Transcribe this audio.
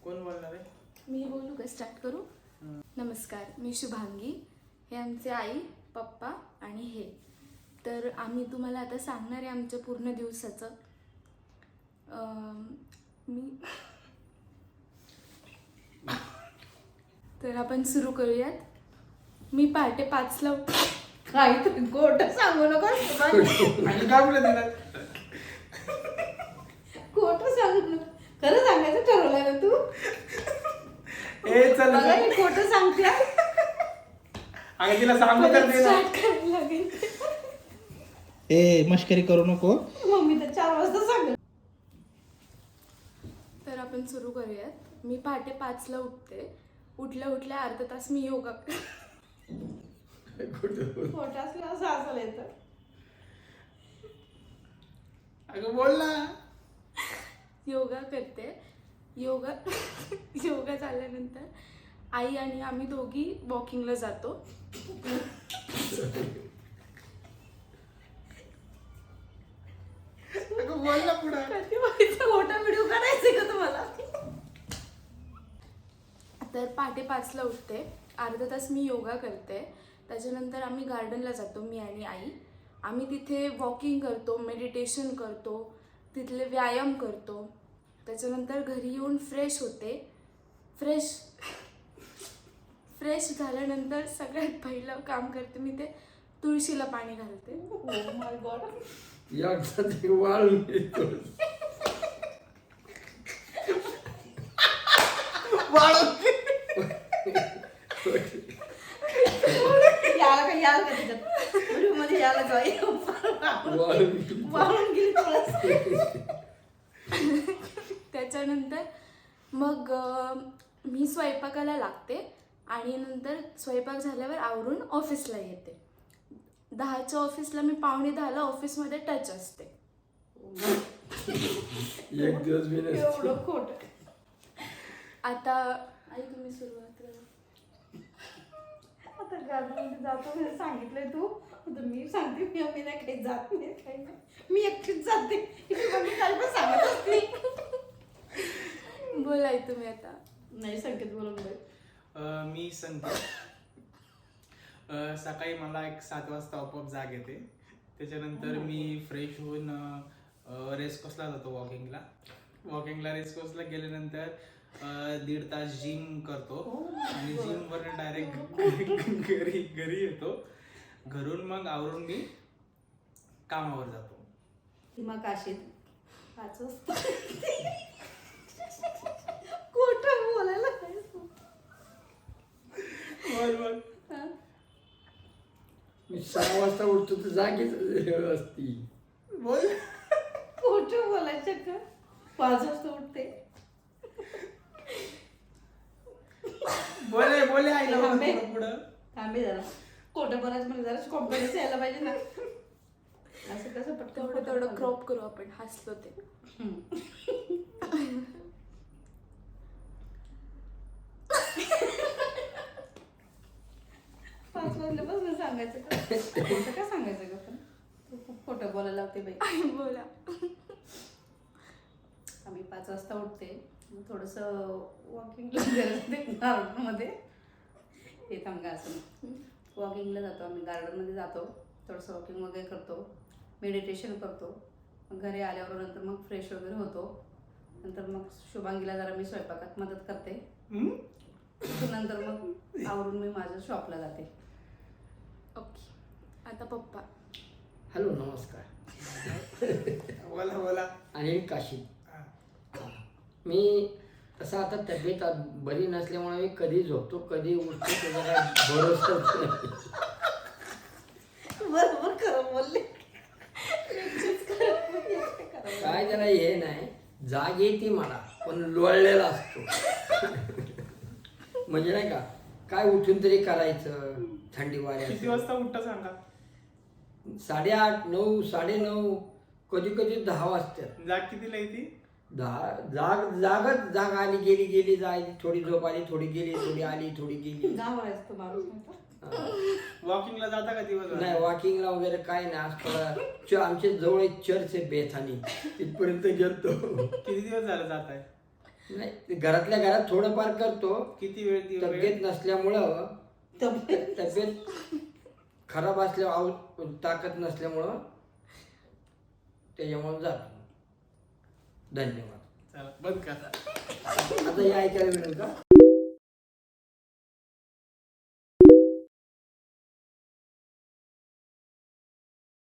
कोण बोलणार आहे? मी बोलू का? स्टार्ट करू? नमस्कार, मी शुभांगी. हे आमचे आई, पप्पा आणि हे. तर आम्ही तुम्हाला आता सांगणार आहे आमच्या पूर्ण दिवसाचं. तर आपण सुरू करूयात. मी पहाटे 5ला काहीतरी गोट सांगू नका. आणि काय बोलत दिला? गोट सांगू नका. खरं सांगायचं ठरवलंय ना तू? ए चल मला मी खोटं सांगते. अगं तिला सांगू तर दे ना. स्टार्ट करायला लागेल. ए मस्करी करू नको. मम्मी तर 4 वाजता सांगेल. तर आपण सुरू करूयात. मी पहाटे 5ला उठते. उठल्या उठल्या अर्धा तास मी योगा खोटं असलं असं असायला येतं. अगं बोल ना. योगा करते. योगा झाल्यानंतर आई आणि आम्ही दोघी वॉकिंगला जातो. अगं बोल ना पुढं. खोटा व्हिडिओ काढायचा का तुम्हाला? तर पहाटे 5ला उठते. अर्धा तास मी योगा करते. त्याच्यानंतर आम्ही गार्डनला जातो, मी आणि आई. आम्ही तिथे वॉकिंग करतो, मेडिटेशन करतो, तिथले व्यायाम करतो. त्याच्यानंतर घरी येऊन फ्रेश होते. फ्रेश झाल्यानंतर सगळ्यात पहिलं काम करते मी ते तुळशीला पाणी घालते. Oh my God. एकदा ते वाळून येतो. याला का त्याच्यात व्हिडिओ मध्ये याला का वाळून गेली थोडंसं. त्याच्यानंतर मग मी स्वयंपाकाला लागते आणि नंतर स्वयंपाक झाल्यावर आवरून ऑफिसला येते. 10च्या ऑफिसला मी 9:45ला ऑफिसमध्ये टच असते. एक दिवस मी नसते. एवढं खोट. आता आई तुम्ही सुरुवात करा. आता गार्डनमध्ये जातो म्हणजे सांगितलंय तू. आता मी सांगते मी नाही काही जात नाही काही नाही. मी एकटीच जाते. मम्मी काल पण सांगत असते. बोलाय तुम्ही आता. नाही संकेत बोलून बाई. मी संकेत. सकाळी मला एक 7 वाजता आपोआप जाग येते. त्याच्यानंतर मी फ्रेश होऊन रेसकोर्सला जातो वॉकिंगला रेसकोर्सला गेल्यानंतर 1.5 तास जिम करतो आणि जिमवर डायरेक्ट घरी येतो. घरून मग आवरून मी कामावर जातो. मग काशीत 5 वाजता खोटं बोलायला बोल. मी 6 वाजता उठतो तर जागीच असती. बोल. खोटं बोलायचं का? 5 वाजता उठते. बोले आईला थांबे. पुढं. थांबे जरा. खोटं बोलायचं म्हणजे जरा कॉन्फिडन्स यायला पाहिजे ना. असं कसं पटकन तेवढं क्रॉप करू आपण. हसलो ते. 5 वाजल्यापासून सांगायचं का? खोटं का सांगायचं का पण? तू खूप खोटं बोलायला लागते बाई. आई बोला. आम्ही 5 वाजता उठते. थोडंसं वॉकिंगला गार्डनमध्ये हे थांबा असं वॉकिंगला जातो. आम्ही गार्डनमध्ये जातो. थोडंसं वॉकिंग वगैरे करतो, मेडिटेशन करतो. मग घरी आल्यावर नंतर मग फ्रेश वगैरे होतो. नंतर मग शुभांगीला जरा मी स्वयंपाकात मदत करते. नंतर मग आवरून मी माझ्या शॉपला जाते. ओके. आता पप्पा. हॅलो नमस्कार. बोला. अनिल काशी. मी तसं आता तब्येत बरी नसल्यामुळे मी कधी झोपतो कधी उठतो त्याचा भरोसाच नाही. बरोबर खरं बोलले. काय त्याला हे नाही. जाग येते मला पण लोळलेला असतो. म्हणजे नाही का काय उठून तरी करायचं थंडी वाऱ्यात. किती वाजता उठता सांगा? 8:30, 9, 9:30 कधी 10 वाजतात. जाग कितीला येते? जाग आली गेली जायची. थोडी झोप आली थोडी गेली थोडी आली थोडी गेली. गाव असतो माणूस म्हणतो. वॉकिंगला जाता का दिवस? नाही वॉकिंगला वगैरे काय नाही. आज थोडा आमच्या जवळ एक चर्च आहे बेथानी तिथपर्यंत गेलतो. किती दिवस झालं जात आहे? नाही ते घरातल्या घरात थोडंफार करतो. किती वेळ तब्येत नसल्यामुळं तब्येत खराब असल्या ताकद नसल्यामुळं त्याच्यामुळं जातो. धन्यवाद. चला बंद करा. आता हे ऐकायला मिळेल का?